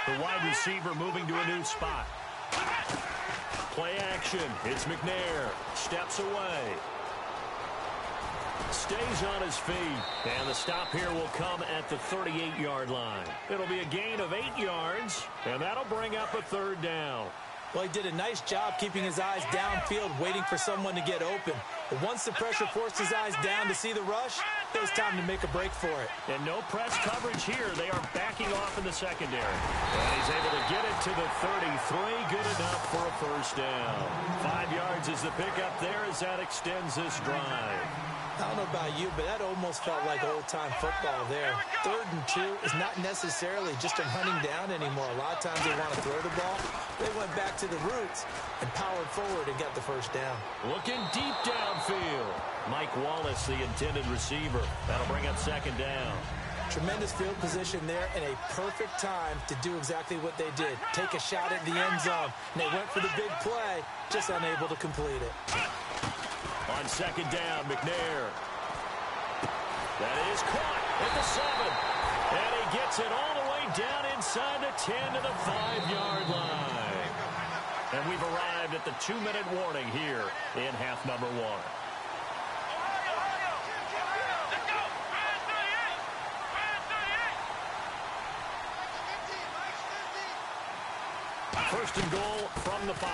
The wide receiver moving to a new spot. Play action. It's McNair. Steps away. Stays on his feet. And the stop here will come at the 38-yard line. It'll be a gain of 8 yards, and that'll bring up a third down. Well, he did a nice job keeping his eyes downfield, waiting for someone to get open. But once the pressure forced his eyes down to see the rush, it was time to make a break for it. And no press coverage here. They are backing off in the secondary. And he's able to get it to the 33. Good enough for a first down. 5 yards is the pickup there as that extends this drive. I don't know about you, but that almost felt like old-time football there. 3rd and 2 is not necessarily just a running down anymore. A lot of times they want to throw the ball. They went back to the roots and powered forward and got the first down. Looking deep downfield. Mike Wallace, the intended receiver. That'll bring up 2nd down. Tremendous field position there and a perfect time to do exactly what they did. Take a shot at the end zone. And they went for the big play, just unable to complete it. On 2nd down, McNair. That is caught at the 7. And he gets it all the way down inside the 10 to the 5-yard line. And we've arrived at the 2-minute warning here in half number 1. 1st and goal from the 5.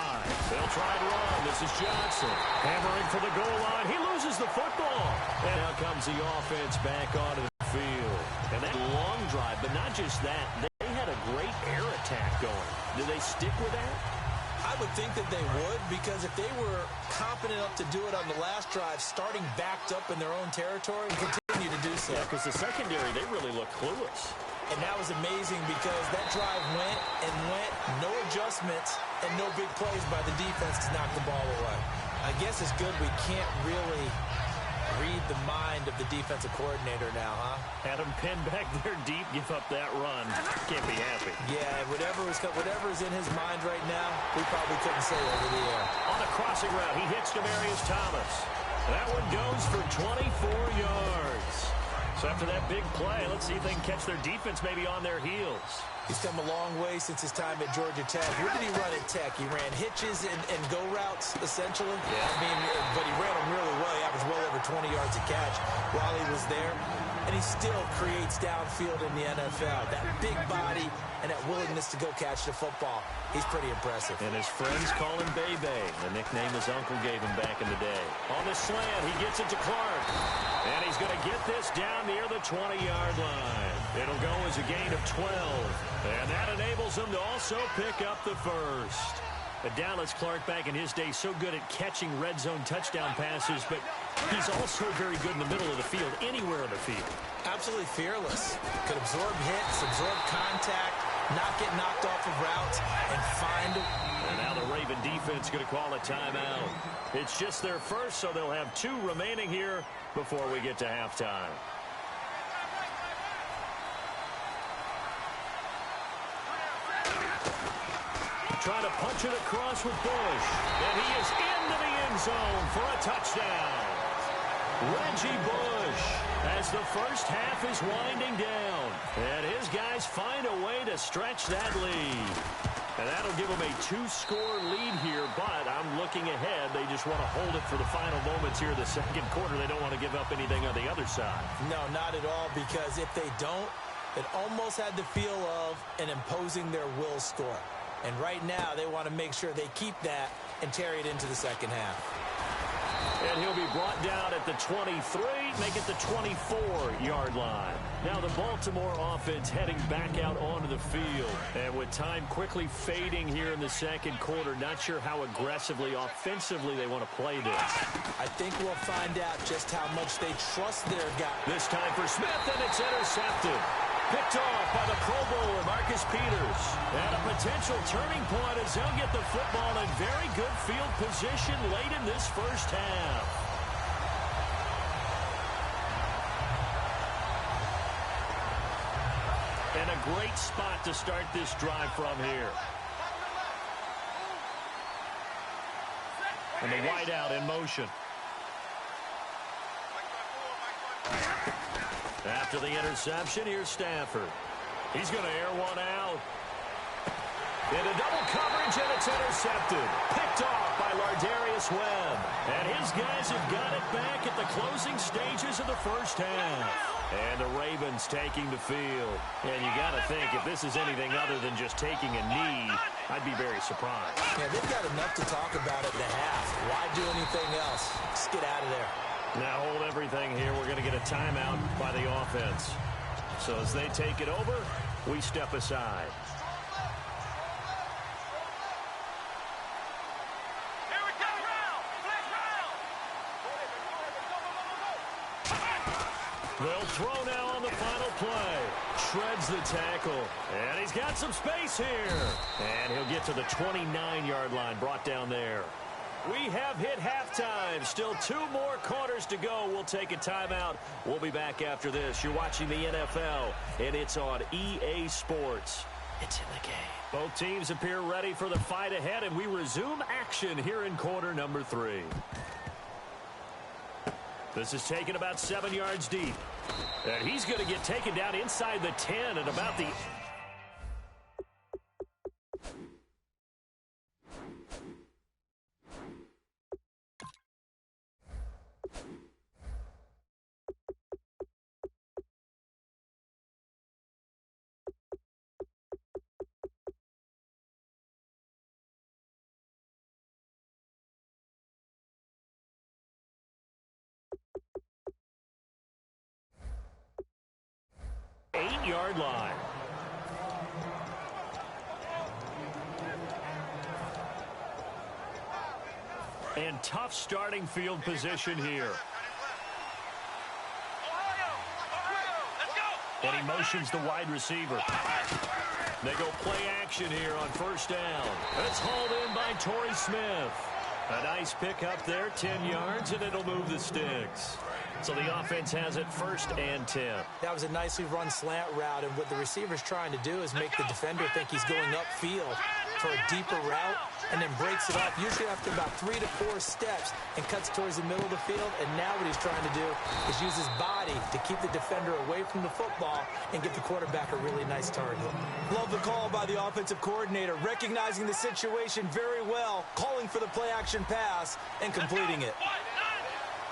They'll try and run. This is Johnson. Hammering for the goal line. He loses the football. And now comes the offense back onto the field. And that long drive, but not just that. They had a great air attack going. Do they stick with that? I would think that they would, because if they were competent enough to do it on the last drive, starting backed up in their own territory, continue to do so. Yeah, because the secondary, they really look clueless. And that was amazing because that drive went and went, no adjustments, and no big plays by the defense to knock the ball away. I guess it's good we can't really read the mind of the defensive coordinator now, huh? Had him pinned back there deep, give up that run. Can't be happy. Yeah, whatever is in his mind right now, we probably couldn't say over the air. On a crossing route, he hits Demaryius Thomas. That one goes for 24 yards. So after that big play, let's see if they can catch their defense maybe on their heels. He's come a long way since his time at Georgia Tech. What did he run at Tech? He ran hitches and go routes, essentially. Yeah. I mean, but he ran them really well. He averaged well over 20 yards a catch while he was there. And he still creates downfield in the NFL. That big body and that willingness to go catch the football. He's pretty impressive. And his friends call him Bebe, the nickname his uncle gave him back in the day. On the slant, he gets it to Clark. And he's going to get this down near the 20-yard line. It'll go as a gain of 12. And that enables him to also pick up the first. But Dallas Clark back in his day so good at catching red zone touchdown passes, but he's also very good in the middle of the field, anywhere in the field. Absolutely fearless. Could absorb hits, absorb contact, not get knocked off of routes, and find it. And now the Raven defense going to call a timeout. It's just their first, so they'll have 2 remaining here before we get to halftime. Trying to punch it across with Bush. And he is into the end zone for a touchdown. Reggie Bush, as the first half is winding down. And his guys find a way to stretch that lead. And that'll give them a 2-score lead here, but I'm looking ahead. They just want to hold it for the final moments here in the second quarter. They don't want to give up anything on the other side. No, not at all, because if they don't, it almost had the feel of an imposing their will score. And right now, they want to make sure they keep that and carry it into the second half. And he'll be brought down at the 23, make it the 24-yard line. Now the Baltimore offense heading back out onto the field. And with time quickly fading here in the second quarter, not sure how aggressively, offensively they want to play this. I think we'll find out just how much they trust their guy. This time for Smith, and it's intercepted. Picked off by the Pro Bowler, Marcus Peters. And a potential turning point as they'll get the football in very good field position late in this first half. And a great spot to start this drive from here. And the wideout in motion. After the interception, here's Stafford. He's going to air one out. Into double coverage, and it's intercepted. Picked off by Lardarius Webb. And his guys have got it back at the closing stages of the first half. And the Ravens taking the field. And you got to think, if this is anything other than just taking a knee, I'd be very surprised. Yeah, they've got enough to talk about at the half. Why do anything else? Just get out of there. Now hold everything here. We're going to get a timeout by the offense. So as they take it over, we step aside. They'll throw now on the final play. Shreds the tackle. And he's got some space here. And he'll get to the 29-yard line, brought down there. We have hit halftime. Still 2 more quarters to go. We'll take a timeout. We'll be back after this. You're watching the NFL, and it's on EA Sports. It's in the game. Both teams appear ready for the fight ahead, and we resume action here in quarter number 3. This is taken about 7 yards deep. And he's going to get taken down inside the 10 at about the... yard line. And tough starting field position here. And he motions the wide receiver. They go play action here on first down. It's hauled in by Torrey Smith. A nice pickup there, 10 yards, and it'll move the sticks. So the offense has it 1st and 10. That was a nicely run slant route, and what the receiver's trying to do is make the defender think he's going upfield for a deeper route, and then breaks it off, usually after about 3 to 4 steps, and cuts towards the middle of the field. And now what he's trying to do is use his body to keep the defender away from the football and get the quarterback a really nice target. Love the call by the offensive coordinator, recognizing the situation very well, calling for the play-action pass, and completing it.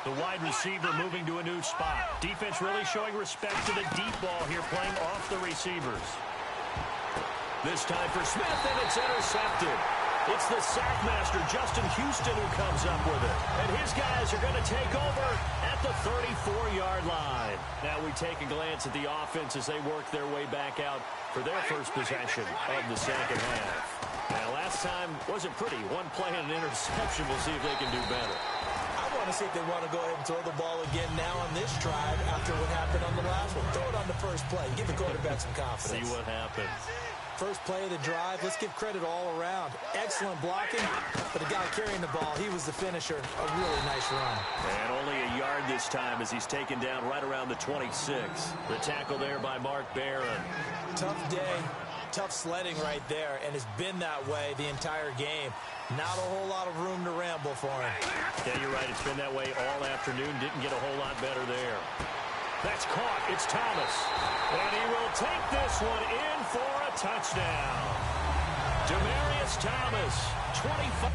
The wide receiver moving to a new spot. Defense really showing respect to the deep ball here, playing off the receivers. This time for Smith, and it's intercepted. It's the sackmaster, Justin Houston, who comes up with it. And his guys are going to take over at the 34-yard line. Now we take a glance at the offense as they work their way back out for their first possession of the second half. Now, last time wasn't pretty. One play and an interception. We'll see if they can do better. I want to see if they want to go ahead and throw the ball again now on this drive after what happened on the last one. Throw it on the first play. Give the quarterback some confidence. See what happens. First play of the drive. Let's give credit all around. Excellent blocking, but the guy carrying the ball, he was the finisher. A really nice run. And only a yard this time as he's taken down right around the 26. The tackle there by Mark Barron. Tough day. Tough sledding right there, and it's been that way the entire game. Not a whole lot of room to ramble for him. Yeah, you're right. It's been that way all afternoon. Didn't get a whole lot better there. That's caught. It's Thomas. And he will take this one in for a touchdown. Demaryius Thomas, 25.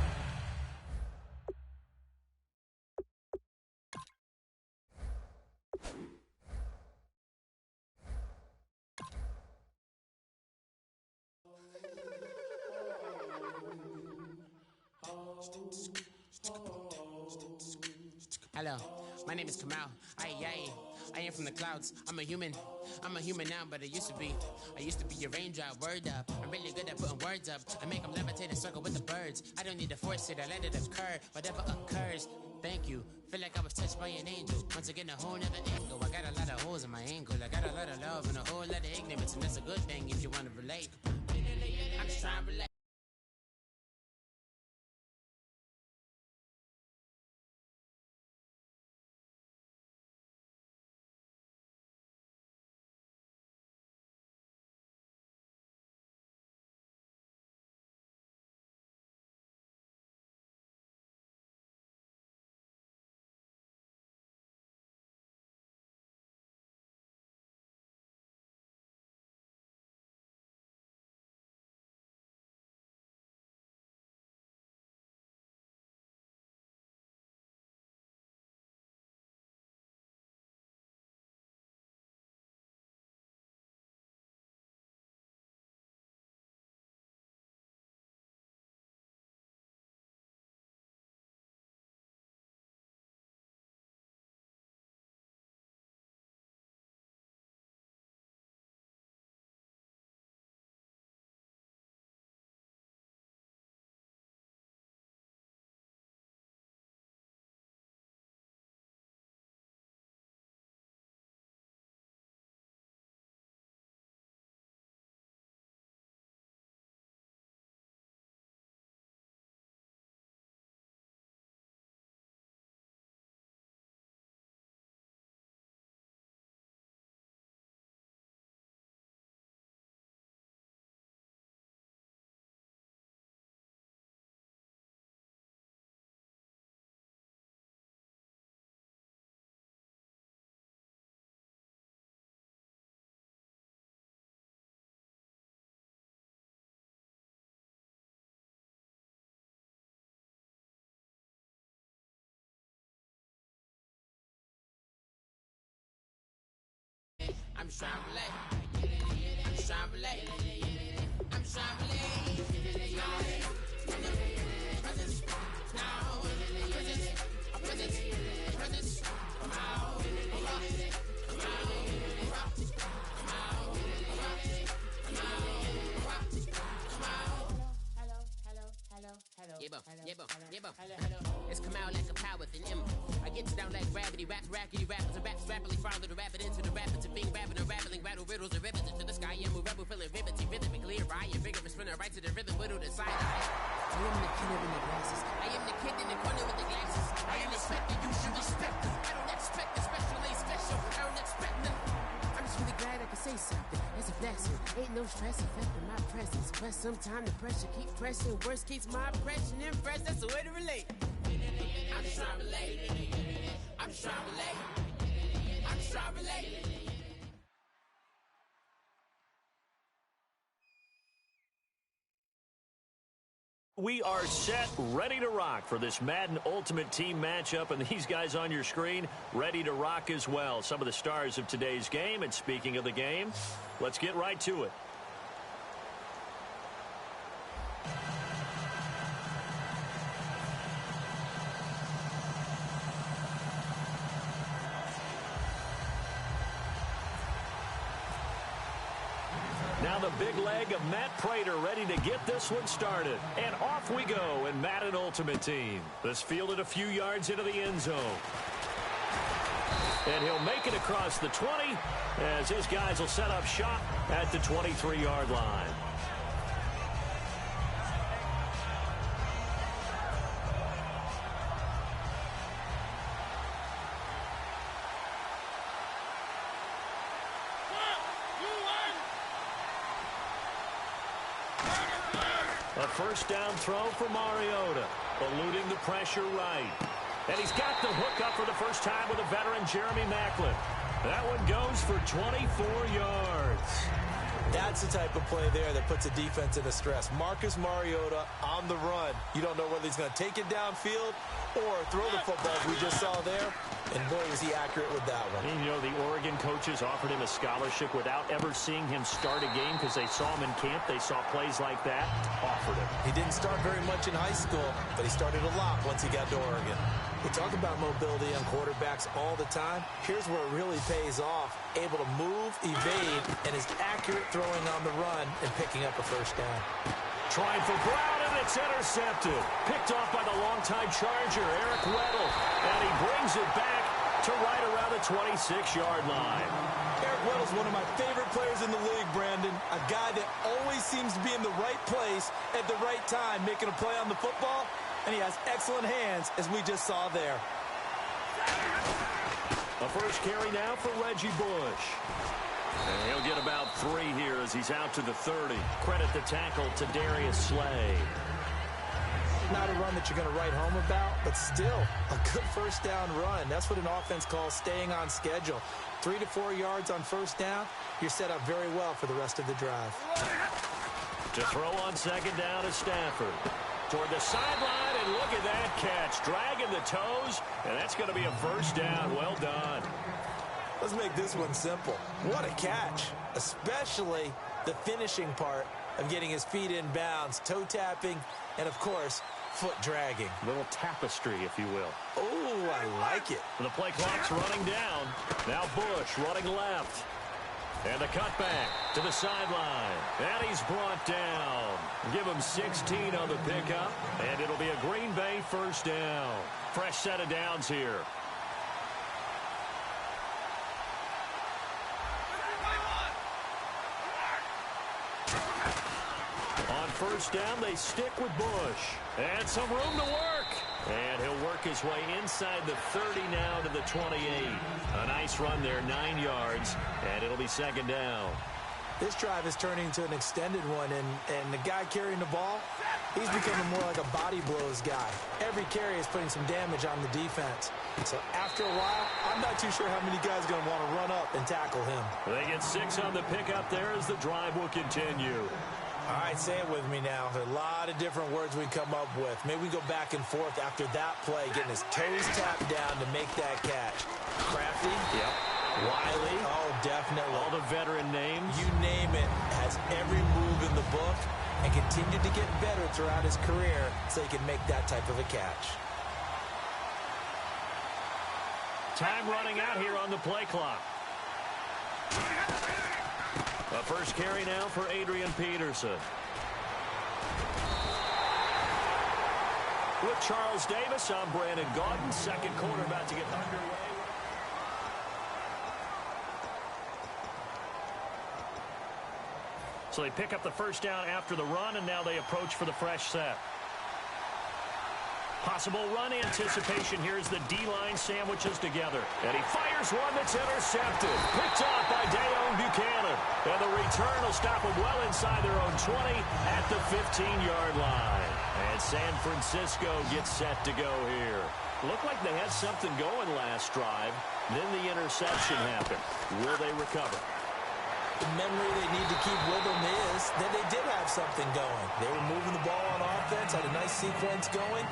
Hello, my name is Kamal. I am from the clouds. I'm a human now, but I used to be a raindrop. Word up, I'm really good at putting words up. I make them levitate and circle with the birds. I don't need to force it, I let it occur. Whatever occurs, thank you. Feel like I was touched by an angel. Once again, a whole nother angle. I got a lot of holes in my ankle. I got a lot of love and a whole lot of ignorance, and that's a good thing if you want to relate. I'm just trying to relate. I'm trying to relate. I'm trying to relate. I'm trying to relate. Presence. Now. Presence. Come out. It's come out like a power with an M. I get down like gravity, rackety rappers and raps rapidly follow the rapid into the rapids of being rapping and rattling, rattle riddles and rivets into the sky. I'm a rebel, feeling riveting, rhythmically, I am vigorous, spinner right to the rhythm, widow to side. I am the killer in the glasses. I am the kid in the corner with the glasses. I am expected, you should respect them. I don't expect the special, special. I don't expect them. I'm just really glad I can say something. It's a blessing. Ain't no stress affecting my presence. But sometimes the pressure keep pressing. Worst keeps my impression impressed. That's the way to relate. I'm just trying to relate. I'm just trying to relate. I'm just trying to relate. We are set, ready to rock for this Madden Ultimate Team matchup, and these guys on your screen ready to rock as well. Some of the stars of today's game, and speaking of the game, let's get right to it. Now the big leg of Matt Prater ready to get this one started. And off we go in Madden Ultimate Team. This fielded a few yards into the end zone. And he'll make it across the 20 as his guys will set up shop at the 23-yard line. A first down throw for Mariota, eluding the pressure right. And he's got the hook up for the first time with a veteran, Jeremy Maclin. That one goes for 24 yards. That's the type of play there that puts a defense into stress. Marcus Mariota on the run. You don't know whether he's going to take it downfield or throw the football we just saw there. And boy, was he accurate with that one. And you know, the Oregon coaches offered him a scholarship without ever seeing him start a game because they saw him in camp. They saw plays like that, offered him. He didn't start very much in high school, but he started a lot once he got to Oregon. We talk about mobility on quarterbacks all the time. Here's where it really pays off. Able to move, evade, and is accurate throwing on the run and picking up a first down. Trying for Brown, and it's intercepted. Picked off by the longtime Charger, Eric Weddle. And he brings it back to right around the 26-yard line. Eric Weddle's one of my favorite players in the league, Brandon. A guy that always seems to be in the right place at the right time, making a play on the football. And he has excellent hands, as we just saw there. A first carry now for Reggie Bush. And he'll get about 3 here as he's out to the 30. Credit the tackle to Darius Slay. Not a run that you're going to write home about, but still a good first down run. That's what an offense calls staying on schedule. 3 to 4 yards on first down, you're set up very well for the rest of the drive. To throw on second down is Stafford. Toward the sideline, and look at that catch. Dragging the toes, and that's going to be a first down. Well done. Let's make this one simple. What a catch, especially the finishing part of getting his feet in bounds, toe tapping, and, of course, foot dragging. Little tapestry, if you will. Oh, I like it. The play clock's running down. Now Bush running left. And a cutback to the sideline. And he's brought down. Give him 16 on the pickup. And it'll be a Green Bay first down. Fresh set of downs here. On first down, they stick with Bush. And some room to work. And he'll work his way inside the 30 now to the 28. A nice run there, 9 yards, and it'll be second down. This drive is turning into an extended one, and the guy carrying the ball, he's becoming more like a body blows guy. Every carry is putting some damage on the defense. So after a while, I'm not too sure how many guys are going to want to run up and tackle him. They get 6 on the pickup there as the drive will continue. All right, say it with me now. There are a lot of different words we come up with. Maybe we go back and forth after that play, getting his toes tapped down to make that catch. Crafty? Yep. Wiley. Oh, definitely. All the veteran names. You name it. Has every move in the book and continued to get better throughout his career so he can make that type of a catch. Time running out here on the play clock. The first carry now for Adrian Peterson. With Charles Davis, I'm Brandon Gaudin. Second quarter about to get underway. So they pick up the first down after the run, and now they approach for the fresh set. Possible run anticipation. Here's the D-line sandwiches together. And he fires one that's intercepted. Picked off by Dayon Buchanan. And the return will stop him well inside their own 20 at the 15-yard line. And San Francisco gets set to go here. Looked like they had something going last drive. Then the interception happened. Will they recover? The memory they need to keep with them is that they did have something going. They were moving the ball on offense, had a nice sequence going.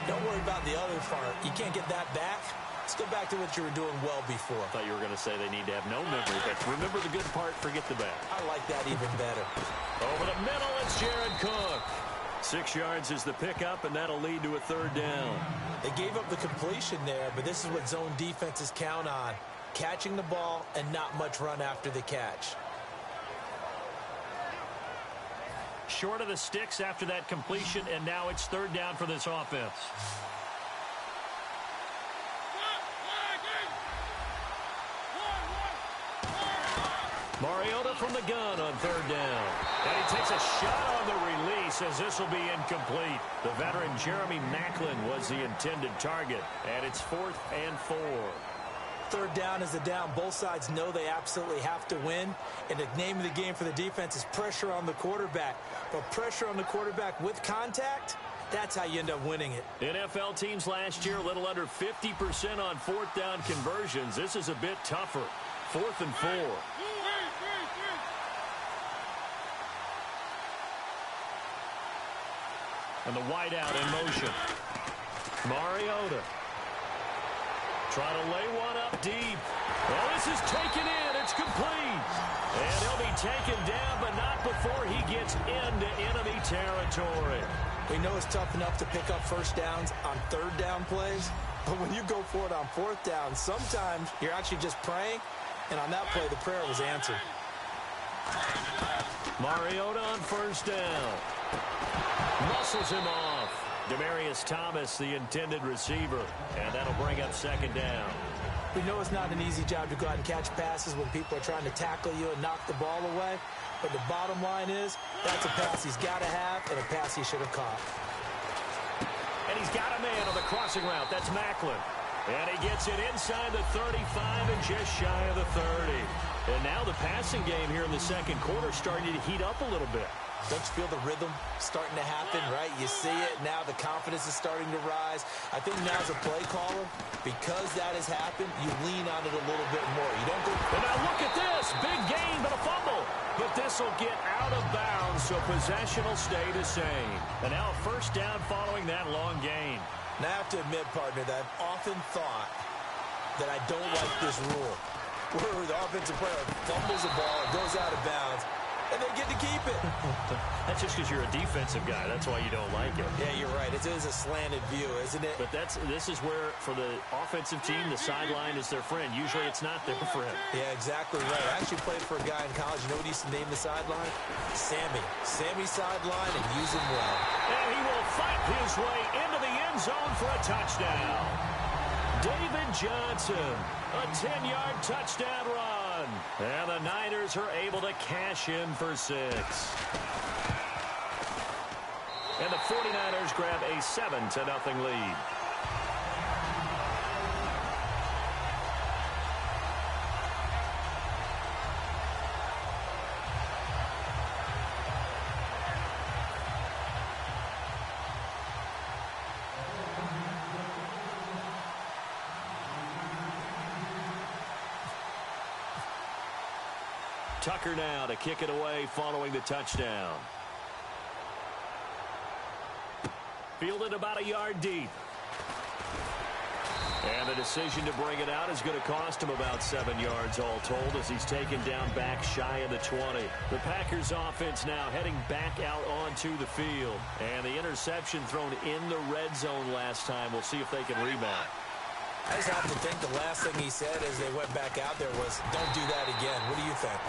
Don't worry about the other part. You can't get that back. Let's go back to what you were doing well before. I thought you were going to say they need to have no memory, but remember the good part, forget the bad. I like that even better. Over the middle, it's Jared Cook. 6 yards is the pickup, and that'll lead to a third down. They gave up the completion there, but this is what zone defenses count on. Catching the ball and not much run after the catch. Short of the sticks after that completion, and now it's third down for this offense. Mariota from the gun on third down. And he takes a shot on the release as this will be incomplete. The veteran Jeremy Maclin was the intended target, and it's 4th and 4. Third down is the down. Both sides know they absolutely have to win. And the name of the game for the defense is pressure on the quarterback. But pressure on the quarterback with contact, that's how you end up winning it. NFL teams last year, a little under 50% on fourth down conversions. This is a bit tougher. 4th and 4. And the wideout in motion. Mariota. Trying to lay one up deep. Well, this is taken in. It's complete. And he'll be taken down, but not before he gets into enemy territory. We know it's tough enough to pick up first downs on third down plays, but when you go for it on fourth down, sometimes you're actually just praying, and on that play, the prayer was answered. Mariota on first down. Muscles him off. Demaryius Thomas, the intended receiver, and that'll bring up second down. We know it's not an easy job to go out and catch passes when people are trying to tackle you and knock the ball away, but the bottom line is that's a pass he's got to have and a pass he should have caught. And he's got a man on the crossing route. That's Maclin. And he gets it inside the 35 and just shy of the 30. And now the passing game here in the second quarter starting to heat up a little bit. Don't you feel the rhythm starting to happen, right? You see it. Now the confidence is starting to rise. I think now as a play caller, because that has happened, you lean on it a little bit more. You don't go... And now look at this. Big gain, but a fumble. But this will get out of bounds, so possession will stay the same. And now a first down following that long gain. Now I have to admit, partner, that I've often thought that I don't like this rule, where the offensive player fumbles the ball, it goes out of bounds, and they get to keep it. That's just because you're a defensive guy. That's why you don't like it. Yeah, you're right. It is a slanted view, isn't it? But this is where, for the offensive team, the sideline is their friend. Usually it's not their friend. Yeah, exactly right. I actually played for a guy in college. You know what he used to name the sideline? Sammy. Sammy sideline, and use him well. And he will fight his way into the end zone for a touchdown. David Johnson, a 10-yard touchdown run. And the Niners are able to cash in for 6. And the 49ers grab a 7-0 lead. Tucker now to kick it away following the touchdown. Fielded about a yard deep. And the decision to bring it out is going to cost him about 7 yards all told as he's taken down back shy of the 20. The Packers offense now heading back out onto the field. And the interception thrown in the red zone last time. We'll see if they can rebound. I just happen to think the last thing he said as they went back out there was, don't do that again. What do you think?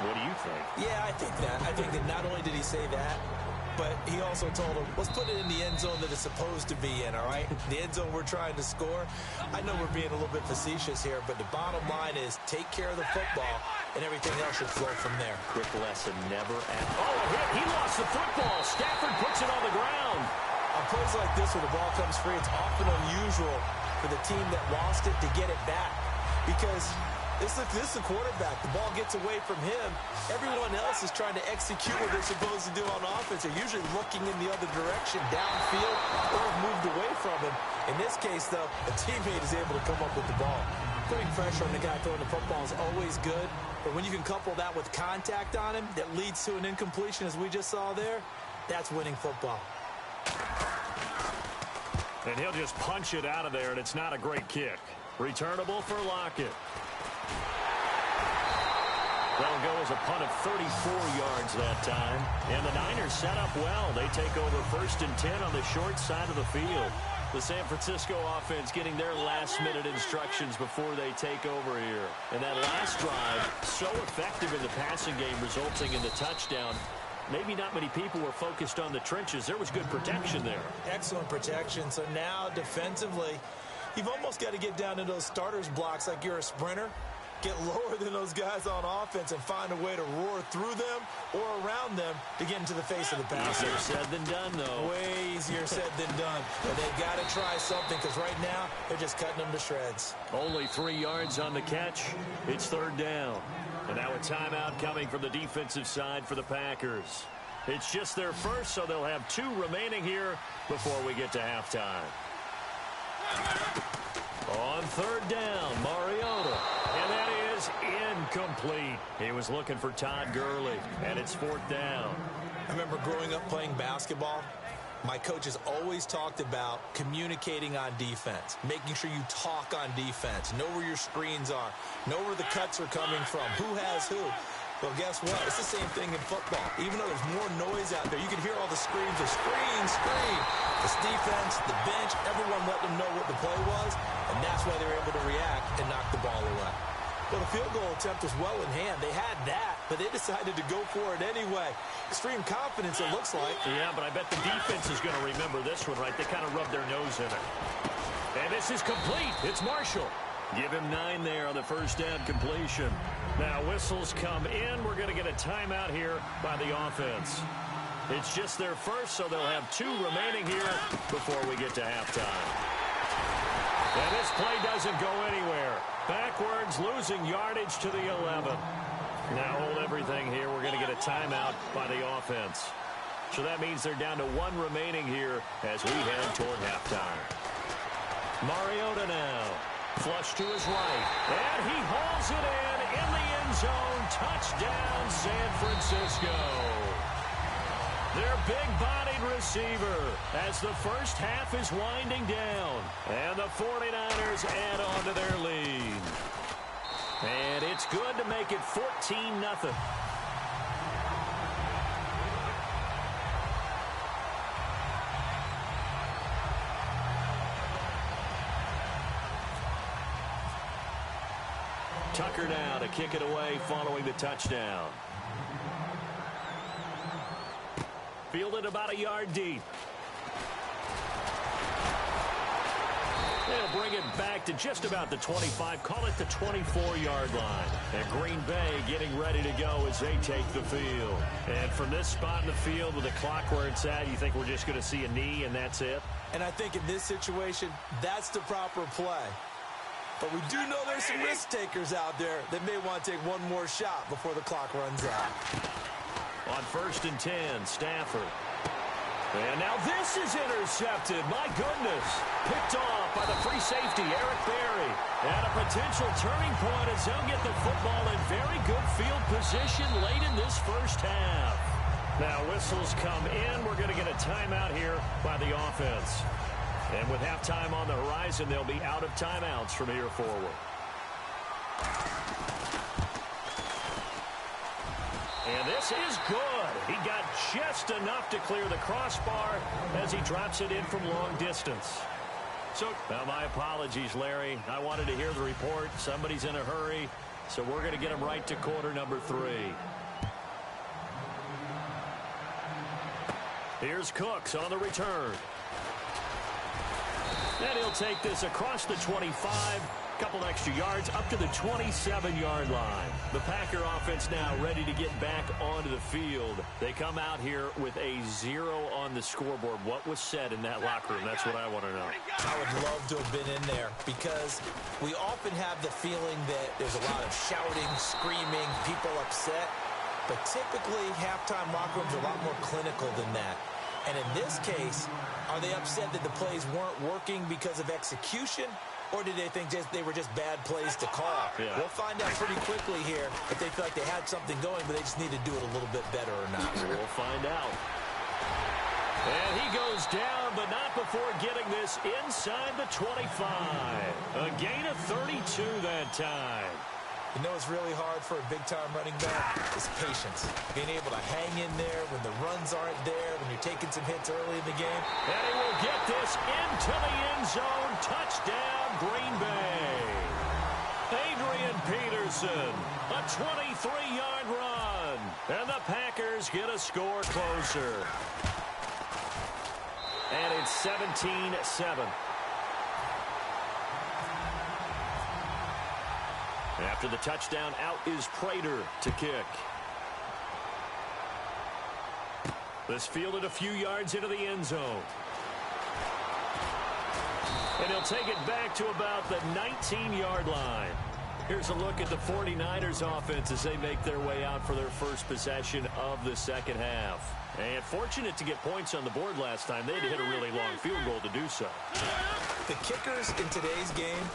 What do you think? Yeah, I think that. I think that not only did he say that, but he also told him, let's put it in the end zone that it's supposed to be in, all right? The end zone we're trying to score. I know we're being a little bit facetious here, but the bottom line is take care of the football, and everything else should flow from there. Quick lesson, never ask. Oh, a hit. He lost the football. Stafford puts it on the ground. On plays like this where the ball comes free, it's often unusual for the team that lost it to get it back because this is the quarterback. The ball gets away from him. Everyone else is trying to execute what they're supposed to do on offense. They're usually looking in the other direction, downfield, or have moved away from him. In this case, though, a teammate is able to come up with the ball. Putting pressure on the guy throwing the football is always good, but when you can couple that with contact on him that leads to an incompletion, as we just saw there, that's winning football. And he'll just punch it out of there, and it's not a great kick. Returnable for Lockett. That'll go as a punt of 34 yards that time. And the Niners set up well. They take over 1st and 10 on the short side of the field. The San Francisco offense getting their last-minute instructions before they take over here. And that last drive, so effective in the passing game, resulting in the touchdown. Maybe not many people were focused on the trenches. There was good protection there. Excellent protection. So now defensively, you've almost got to get down to those starters blocks like you're a sprinter. Get lower than those guys on offense and find a way to roar through them or around them to get into the face of the passer. Easier said than done, though. Way easier said than done. But they've got to try something because right now they're just cutting them to shreds. Only 3 yards on the catch. It's 3rd down. And now a timeout coming from the defensive side for the Packers. It's just their first, so they'll have 2 remaining here before we get to halftime. On 3rd down, Mariota. And that is incomplete. He was looking for Todd Gurley, and it's 4th down. I remember growing up playing basketball. My coaches always talked about communicating on defense, making sure you talk on defense, know where your screens are, know where the cuts are coming from, who has who. Well, guess what? It's the same thing in football. Even though there's more noise out there, you can hear all the screams of screen, screen. This defense, the bench, everyone let them know what the play was, and that's why they were able to react and knock the ball away. Well, the field goal attempt was well in hand. They had that, but they decided to go for it anyway. Extreme confidence, it looks like. Yeah, but I bet the defense is going to remember this one, right? They kind of rubbed their nose in it. And this is complete. It's Marshall. Give him 9 there on the 1st down completion. Now whistles come in. We're going to get a timeout here by the offense. It's just their first, so they'll have 2 remaining here before we get to halftime. And this play doesn't go anywhere. Backwards, losing yardage to the 11. Now hold everything here. We're going to get a timeout by the offense. So that means they're down to 1 remaining here as we head toward halftime. Mariota now. Flush to his right. And he hauls it in the end zone. Touchdown, San Francisco. Their big-bodied receiver as the first half is winding down. And the 49ers add on to their lead. And it's good to make it 14-0. Tucker now to kick it away following the touchdown. Fielded about a yard deep. They'll bring it back to just about the 25. Call it the 24-yard line. And Green Bay getting ready to go as they take the field. And from this spot in the field with the clock where it's at, you think we're just going to see a knee and that's it? And I think in this situation, that's the proper play. But we do know there's some risk takers out there that may want to take one more shot before the clock runs out. On 1st and 10, Stafford. And now this is intercepted. My goodness. Picked off by the free safety, Eric Berry. And a potential turning point as they'll get the football in very good field position late in this first half. Now whistles come in. We're going to get a timeout here by the offense. And with halftime on the horizon, they'll be out of timeouts from here forward. And this is good. He got just enough to clear the crossbar as he drops it in from long distance. So, well, my apologies, Larry. I wanted to hear the report. Somebody's in a hurry, so we're going to get him right to quarter number 3. Here's Cooks on the return. And he'll take this across the 25. Couple extra yards up to the 27-yard line. The Packer offense now ready to get back onto the field. They come out here with a 0 on the scoreboard. What was said in that locker room? That's what I want to know. I would love to have been in there because we often have the feeling that there's a lot of shouting, screaming, people upset. But typically, halftime locker rooms are a lot more clinical than that. And in this case, are they upset that the plays weren't working because of execution? Or did they think they were just bad plays to call? Yeah. We'll find out pretty quickly here if they feel like they had something going, but they just need to do it a little bit better or not. We'll find out. And he goes down, but not before getting this inside the 25. A gain of 32 that time. You know what's really hard for a big-time running back is patience. Being able to hang in there when the runs aren't there, when you're taking some hits early in the game. And he will get this into the end zone. Touchdown, Green Bay. Adrian Peterson, a 23-yard run. And the Packers get a score closer. And it's 17-7. After the touchdown, out is Prater to kick. This fielded a few yards into the end zone. And he'll take it back to about the 19-yard line. Here's a look at the 49ers offense as they make their way out for their first possession of the second half. And fortunate to get points on the board last time. They had to hit a really long field goal to do so. The kickers in today's game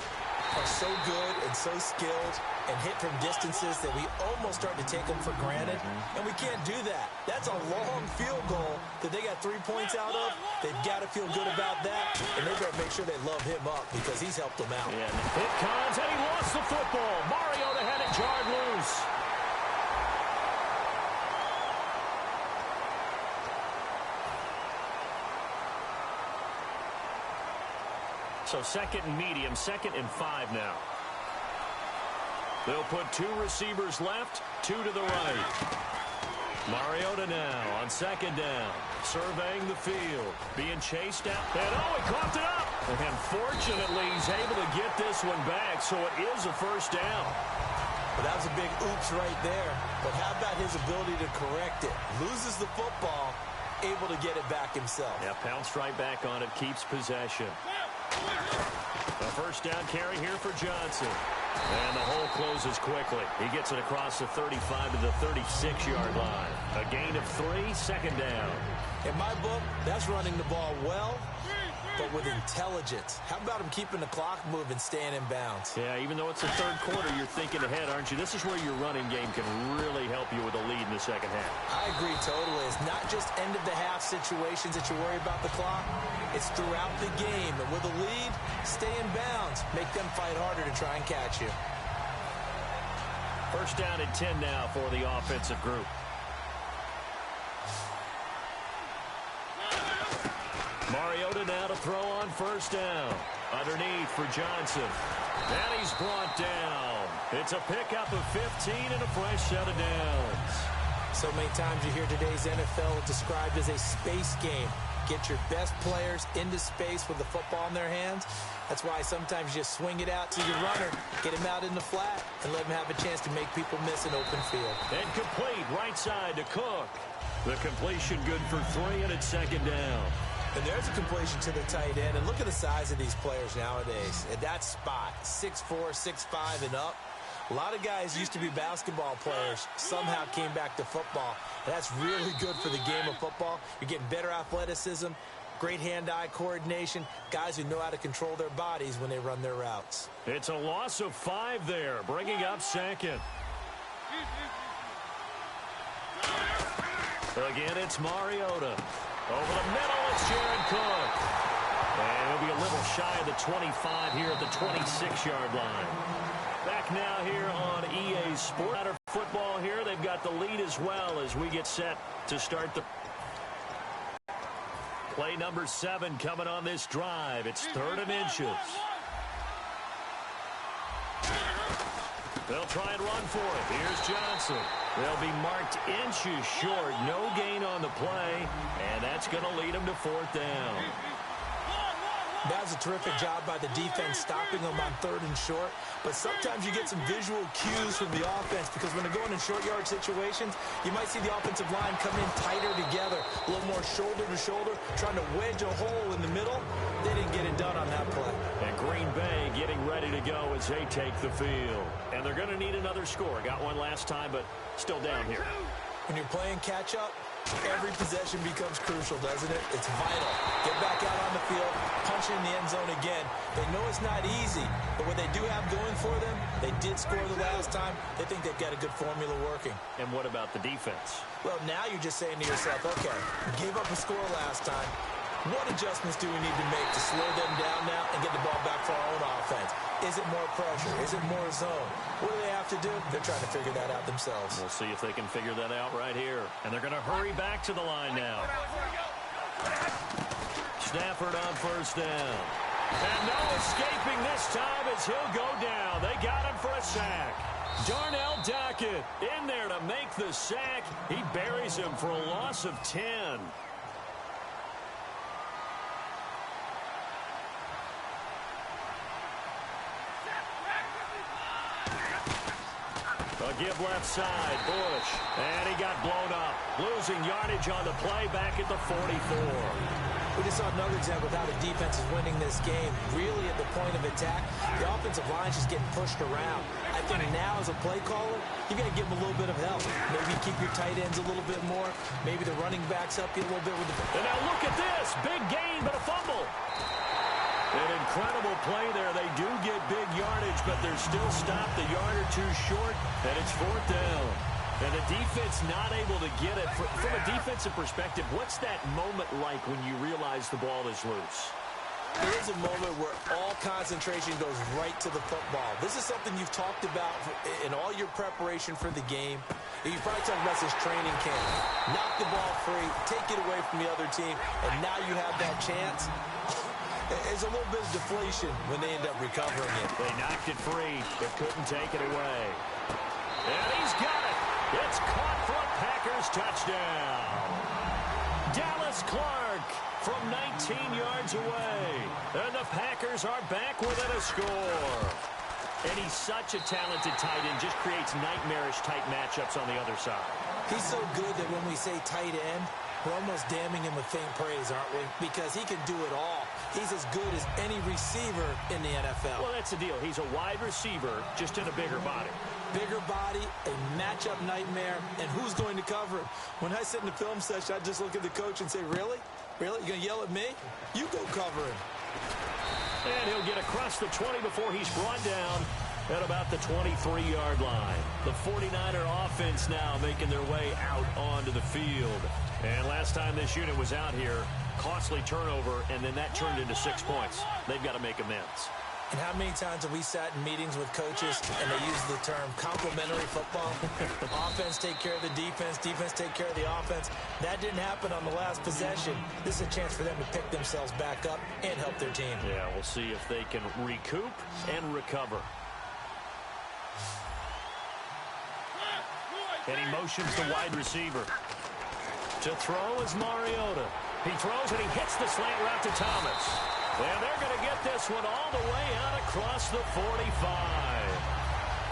are so good and so skilled and hit from distances that we almost start to take them for granted, and we can't do that. That's a long field goal that they got 3 points out of. They've got to feel good about that, and they better make sure they love him up because he's helped them out. Yeah, hit comes, and he lost the football. Mariota had it jarred loose. So second and medium, 2nd and 5 now. They'll put 2 receivers left, 2 to the right. Mariota now on 2nd down, surveying the field, being chased out. And he coughed it up. And fortunately, he's able to get this one back, so it is a first down. But that was a big oops right there. But how about his ability to correct it? Loses the football, able to get it back himself. Yeah, pounced right back on it, keeps possession. A first down carry here for Johnson. And the hole closes quickly. He gets it across the 35 to the 36-yard line. A gain of 3, 2nd down. In my book, that's running the ball well, but with intelligence. How about him keeping the clock moving, staying in bounds? Yeah, even though it's the third quarter, you're thinking ahead, aren't you? This is where your running game can really help you with a lead in the second half. I agree totally. It's not just end-of-the-half situations that you worry about the clock. It's throughout the game. And with a lead, stay in bounds. Make them fight harder to try and catch you. First down and 10 now for the offensive group. Mariota now to throw on first down. Underneath for Johnson. And he's brought down. It's a pickup of 15 and a fresh set of downs. So many times you hear today's NFL described as a space game. Get your best players into space with the football in their hands. That's why sometimes you just swing it out to your runner, get him out in the flat, and let him have a chance to make people miss an open field. And complete right side to Cook. The completion good for 3, and it's 2nd down. And there's a completion to the tight end. And look at the size of these players nowadays. At that spot, 6'4", 6'5", and up. A lot of guys used to be basketball players, somehow came back to football. And that's really good for the game of football. You're getting better athleticism, great hand-eye coordination, guys who know how to control their bodies when they run their routes. It's a loss of 5 there, bringing up 2nd. Again, it's Mariota. Over the middle, it's Jared Cook. And he'll be a little shy of the 25 here at the 26-yard line. Back now here on EA Sports Football here. They've got the lead as well as we get set to start the play number 7 coming on this drive. It's 3rd and inches. They'll try and run for it. Here's Johnson. They'll be marked inches short. No gain on the play, and that's going to lead them to 4th down. That was a terrific job by the defense stopping them on 3rd and short. But sometimes you get some visual cues from the offense because when they're going in short yard situations, you might see the offensive line come in tighter together, a little more shoulder to shoulder, trying to wedge a hole in the middle. They didn't get it done on that play. And Green Bay getting ready to go as they take the field. And they're going to need another score. Got one last time, but still down here. When you're playing catch-up, every possession becomes crucial, doesn't it? It's vital. Get back out on the field, punch in the end zone again. They know it's not easy, but what they do have going for them, they did score the last time. They think they've got a good formula working. And what about the defense? Well, now you're just saying to yourself, okay, gave up a score last time. What adjustments do we need to make to slow them down now and get the ball back for our own offense? Is it more pressure? Is it more zone? What do they have to do? They're trying to figure that out themselves. We'll see if they can figure that out right here. And they're going to hurry back to the line now. Stafford on 1st down. And no escaping this time as he'll go down. They got him for a sack. Darnell Dockett in there to make the sack. He buries him for a loss of 10. A give left side, Bush. And he got blown up. Losing yardage on the play back at the 44. We just saw another example of how the defense is winning this game. Really at the point of attack, the offensive line is just getting pushed around. I think now as a play caller, you got to give them a little bit of help. Maybe keep your tight ends a little bit more. Maybe the running backs help you a little bit with the... And now look at this. Big gain, but a fumble. An incredible play there. They do get big yardage, but they're still stopped a yard or two short, and it's 4th down. And the defense not able to get it. From a defensive perspective, what's that moment like when you realize the ball is loose? There is a moment where all concentration goes right to the football. This is something you've talked about in all your preparation for the game. You've probably talked about this training camp. Knock the ball free, take it away from the other team, and now you have that chance. There's a little bit of deflation when they end up recovering it. They knocked it free, but couldn't take it away. And he's got it. It's caught for a Packers touchdown. Dallas Clark from 19 yards away. And the Packers are back within a score. And he's such a talented tight end, just creates nightmarish type matchups on the other side. He's so good that when we say tight end, we're almost damning him with faint praise, aren't we? Because he can do it all. He's as good as any receiver in the NFL. Well, that's the deal. He's a wide receiver, just in a bigger body. Bigger body, a matchup nightmare, and who's going to cover him? When I sit in the film session, I just look at the coach and say, really? Really? You're going to yell at me? You go cover him. And he'll get across the 20 before he's brought down at about the 23-yard line. The 49er offense now making their way out onto the field. And last time this unit was out here, costly turnover, and then that turned into 6 points. They've got to make amends. And how many times have we sat in meetings with coaches and they use the term complementary football? Offense take care of the defense, defense take care of the offense. That didn't happen on the last possession. This is a chance for them to pick themselves back up and help their team. Yeah, we'll see if they can recoup and recover. And he motions the wide receiver. To throw is Mariota. He throws and he hits the slant route to Thomas. And they're going to get this one all the way out across the 45.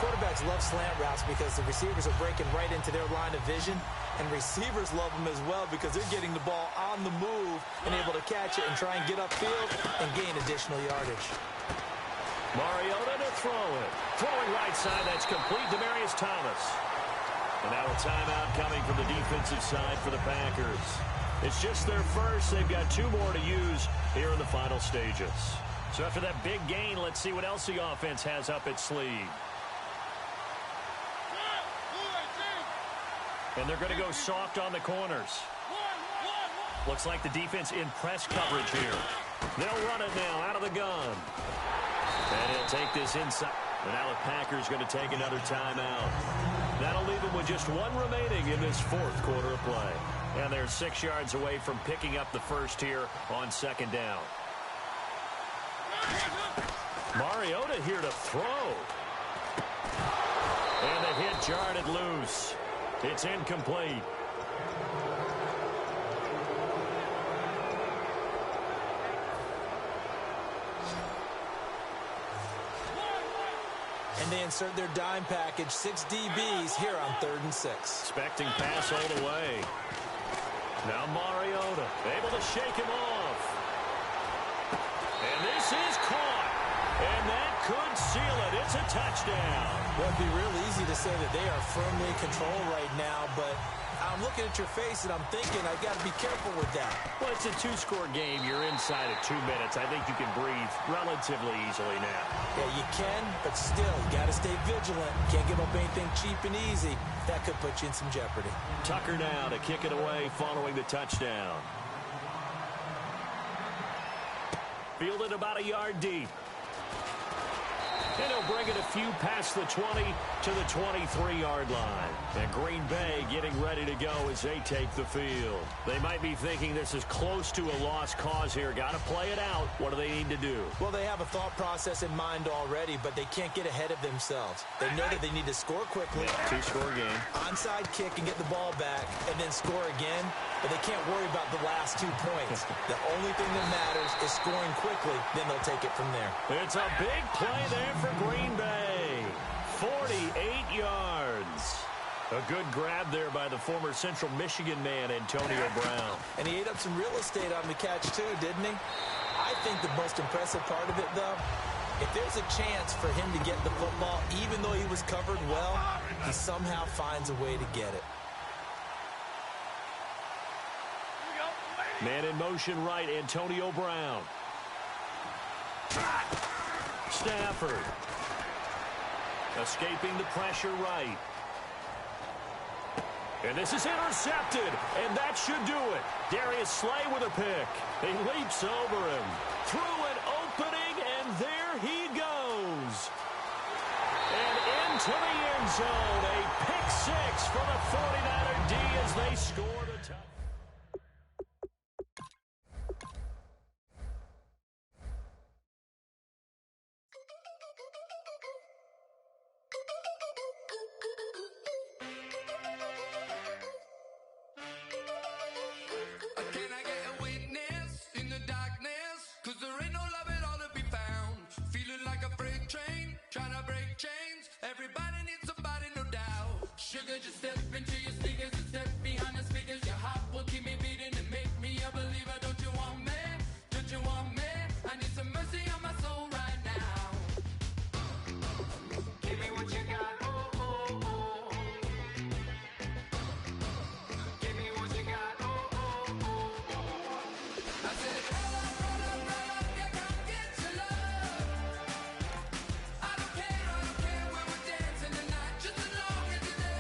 Quarterbacks love slant routes because the receivers are breaking right into their line of vision. And receivers love them as well because they're getting the ball on the move and able to catch it and try and get upfield and gain additional yardage. Mariota to throw it. Throwing right side, that's complete. Demaryius Thomas. And now a timeout coming from the defensive side for the Packers. It's just their first. They've got 2 more to use here in the final stages. So after that big gain, let's see what else the offense has up its sleeve. And they're going to go soft on the corners. Looks like the defense in press coverage here. They'll run it now out of the gun. And he'll take this inside. And now the Packers going to take another timeout. That'll leave them with just one remaining in this fourth quarter of play. And they're 6 yards away from picking up the first here on second down. Mariota here to throw. And the hit jarred it loose. It's incomplete. And they insert their dime package, 6 DBs here on 3rd and 6. Expecting pass all the way. Now Mariota able to shake him off. And this is caught. And that could seal it. It's a touchdown. Well, it'd be real easy to say that they are firmly in control right now, but I'm looking at your face and I'm thinking I've got to be careful with that. Well, it's a 2-score game. You're inside of 2 minutes. I think you can breathe relatively easily now. Yeah, you can, but still, you got to stay vigilant. Can't give up anything cheap and easy. That could put you in some jeopardy. Tucker now to kick it away following the touchdown. Fielded about a yard deep. And he'll bring it a few past the 20 to the 23-yard line. And Green Bay getting ready to go as they take the field. They might be thinking this is close to a lost cause here. Got to play it out. What do they need to do? Well, they have a thought process in mind already, but they can't get ahead of themselves. They know that they need to score quickly. Yeah, 2-score game. Onside kick and get the ball back and then score again. But they can't worry about the last 2 points. The only thing that matters is scoring quickly. Then they'll take it from there. It's a big play there for Green Bay. 48 yards. A good grab there by the former Central Michigan man, Antonio Brown. And he ate up some real estate on the catch, too, didn't he? I think the most impressive part of it, though, if there's a chance for him to get the football, even though he was covered well, he somehow finds a way to get it. Man in motion right, Antonio Brown. Stafford. Escaping the pressure right. And this is intercepted, and that should do it. Darius Slay with a pick. He leaps over him. Through an opening, and there he goes. And into the end zone. A pick six for the 49er D as they score the touchdown. Just step into your sneakers and step behind the speakers. Your heart will keep me beating and make me a believer. Don't you want me? Don't you want me? I need some mercy on my soul right now. Give me what you got. Oh, oh, oh. Give me what you got. Oh, oh, oh. I said, roll up, yeah, come get your love. I don't care where we're dancing tonight. Just as long as you're there.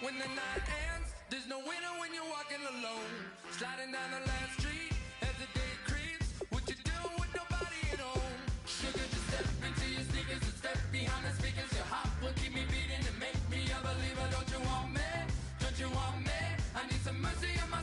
When the night ends, there's no winner when you're walking alone. Sliding down the last street as the day creeps. What you do with nobody at home? Sugar, just step into your sneakers and step behind the speakers. Your heart will keep me beating and make me a believer. Don't you want me? Don't you want me? I need some mercy on my